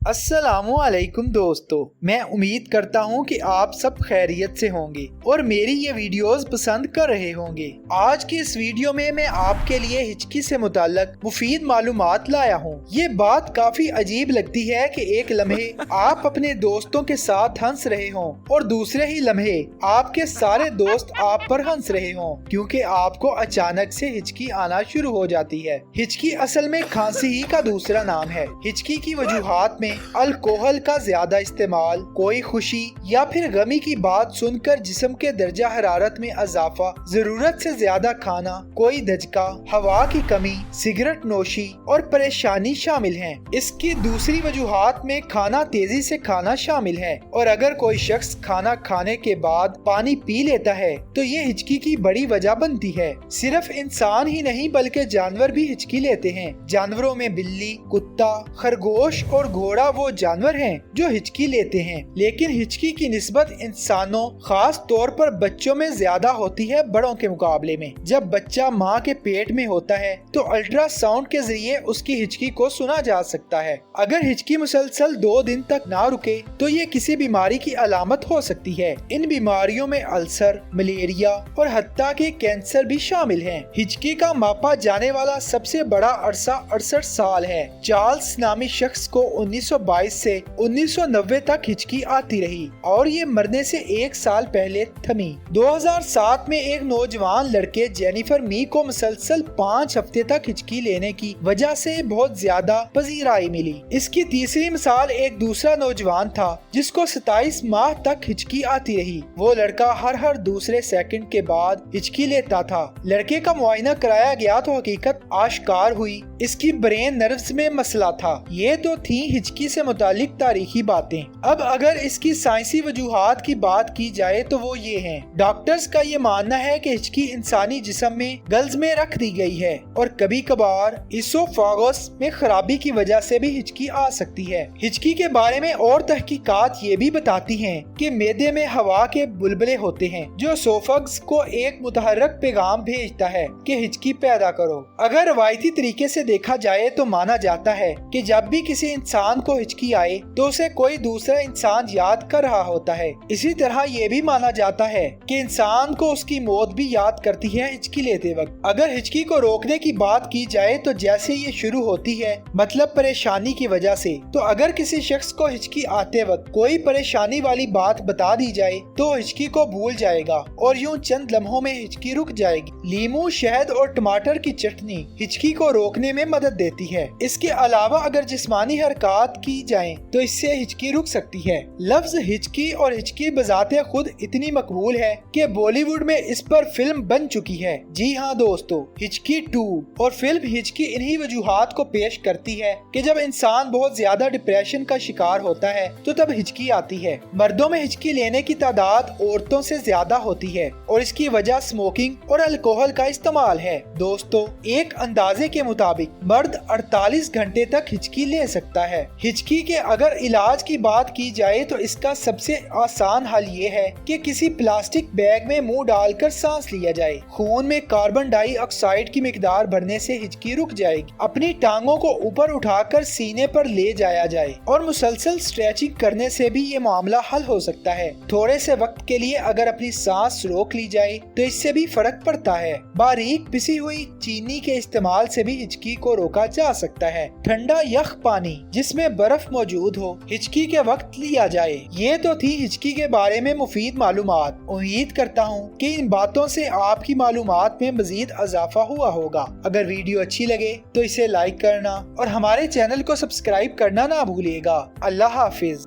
अस्सलामु अलैकुम दोस्तों, मैं उम्मीद करता हूँ कि आप सब खैरियत से होंगे और मेरी ये वीडियोस पसंद कर रहे होंगे। आज की इस वीडियो में मैं आपके लिए हिचकी से मुताल्लिक मुफीद मालूमात लाया हूँ। ये बात काफी अजीब लगती है कि एक लम्हे आप अपने दोस्तों के साथ हंस रहे हों और दूसरे ही लम्हे आपके सारे दोस्त आप पर हंस रहे हों, क्योंकि आपको अचानक से हिचकी आना शुरू हो जाती है। हिचकी असल में खांसी ही का दूसरा नाम है। हिचकी की वजूहात में अल्कोहल का ज्यादा इस्तेमाल, कोई खुशी या फिर गमी की बात सुनकर जिस्म के दर्जा हरारत में इजाफा, जरूरत से ज्यादा खाना, कोई धचका, हवा की कमी, सिगरेट नोशी और परेशानी शामिल हैं। इसकी दूसरी वजूहात में खाना तेजी से खाना शामिल है, और अगर कोई शख्स खाना खाने के बाद पानी पी लेता है तो ये हिचकी की बड़ी वजह बनती है। सिर्फ इंसान ही नहीं बल्कि जानवर भी हिचकी लेते हैं। जानवरों में बिल्ली, कुत्ता, खरगोश और घोड़ा वो जानवर हैं जो हिचकी लेते हैं, लेकिन हिचकी की निस्बत इंसानों, खास तौर पर बच्चों में ज्यादा होती है बड़ों के मुकाबले में। जब बच्चा माँ के पेट में होता है तो अल्ट्रासाउंड के जरिए उसकी हिचकी को सुना जा सकता है। अगर हिचकी मुसलसल 2 दिन तक ना रुके तो ये किसी बीमारी की अलामत हो सकती है। इन बीमारियों में अल्सर, मलेरिया और हत्ता के कैंसर भी शामिल हैं। हिचकी का मापा जाने वाला सबसे बड़ा अरसा 68 साल है। चार्ल्स नामी शख्स को 1922 से 1990 तक हिचकी आती रही और ये मरने से 1 साल पहले थमी। 2007 में एक नौजवान लड़के जेनिफर मी को मुसलसल 5 हफ्ते तक हिचकी लेने की वजह से बहुत ज्यादा पजीराई मिली। इसकी तीसरी मिसाल एक दूसरा नौजवान था जिसको 27 माह तक हिचकी आती रही। वो लड़का हर दूसरे सेकंड के बाद हिचकी लेता था। लड़के का मुआयना कराया गया तो हकीकत आश्कार हुई, इसकी ब्रेन नर्व्स में मसला था। ये तो थी हिचकी से मुतालिक तारीखी बातें। अब अगर इसकी साइंसी वजूहात की बात की जाए तो वो ये हैं। डॉक्टर्स का ये मानना है कि हिचकी इंसानी जिस्म में गल्स में रख दी गई है और कभी कभार इसोफागस में खराबी की वजह से भी हिचकी आ सकती है। हिचकी के बारे में और तहकीकात ये भी बताती हैं कि मैदे में हवा के बुलबुले होते हैं जो इसोफागस को एक मुतहर्रिक पैगाम भेजता है कि हिचकी पैदा करो। अगर रवायती तरीके से देखा जाए तो माना जाता है कि जब भी किसी इंसान को हिचकी आए तो उसे कोई दूसरा इंसान याद कर रहा होता है। इसी तरह ये भी माना जाता है कि इंसान को उसकी मौत भी याद करती है हिचकी लेते वक्त। अगर हिचकी को रोकने की बात की जाए तो जैसे ये शुरू होती है, मतलब परेशानी की वजह से, तो अगर किसी शख्स को हिचकी आते वक्त कोई परेशानी वाली बात बता दी जाए तो हिचकी को भूल जाएगा और यूं चंद लम्हों में हिचकी रुक जाएगी। लीमू, शहद और टमाटर की चटनी हिचकी को रोकने में मदद देती है। इसके अलावा अगर जिस्मानी हरकत की जाए तो इससे हिचकी रुक सकती है। लफ्ज हिचकी और हिचकी बजाते खुद इतनी मकबूल है कि बॉलीवुड में इस पर फिल्म बन चुकी है। जी हाँ दोस्तों, हिचकी 2 और फिल्म हिचकी इन्हीं वजूहात को पेश करती है कि जब इंसान बहुत ज्यादा डिप्रेशन का शिकार होता है तो तब हिचकी आती है। मर्दों में हिचकी लेने की तादाद औरतों से ज्यादा होती है और इसकी वजह स्मोकिंग और अल्कोहल का इस्तेमाल है। दोस्तों, एक अंदाजे के मुताबिक मर्द 48 घंटे तक हिचकी ले सकता है। हिचकी के अगर इलाज की बात की जाए तो इसका सबसे आसान हल ये है कि किसी प्लास्टिक बैग में मुंह डालकर सांस लिया जाए। खून में कार्बन डाइऑक्साइड की मिकदार बढ़ने से हिचकी रुक जाएगी। अपनी टांगों को ऊपर उठाकर सीने पर ले जाया जाए और मुसलसल स्ट्रेचिंग करने से भी ये मामला हल हो सकता है। थोड़े से वक्त के लिए अगर अपनी सांस रोक ली जाए तो इससे भी फर्क पड़ता है। बारीक पिसी हुई चीनी के इस्तेमाल से भी हिचकी को रोका जा सकता है। ठंडा यख पानी जिसमें बर्फ मौजूद हो हिचकी के वक्त लिया जाए। ये तो थी हिचकी के बारे में मुफीद मालूमात। उम्मीद करता हूँ कि इन बातों से आपकी मालूमात में मजीद इजाफा हुआ होगा। अगर वीडियो अच्छी लगे तो इसे लाइक करना और हमारे चैनल को सब्सक्राइब करना ना भूलिएगा। अल्लाह हाफिज।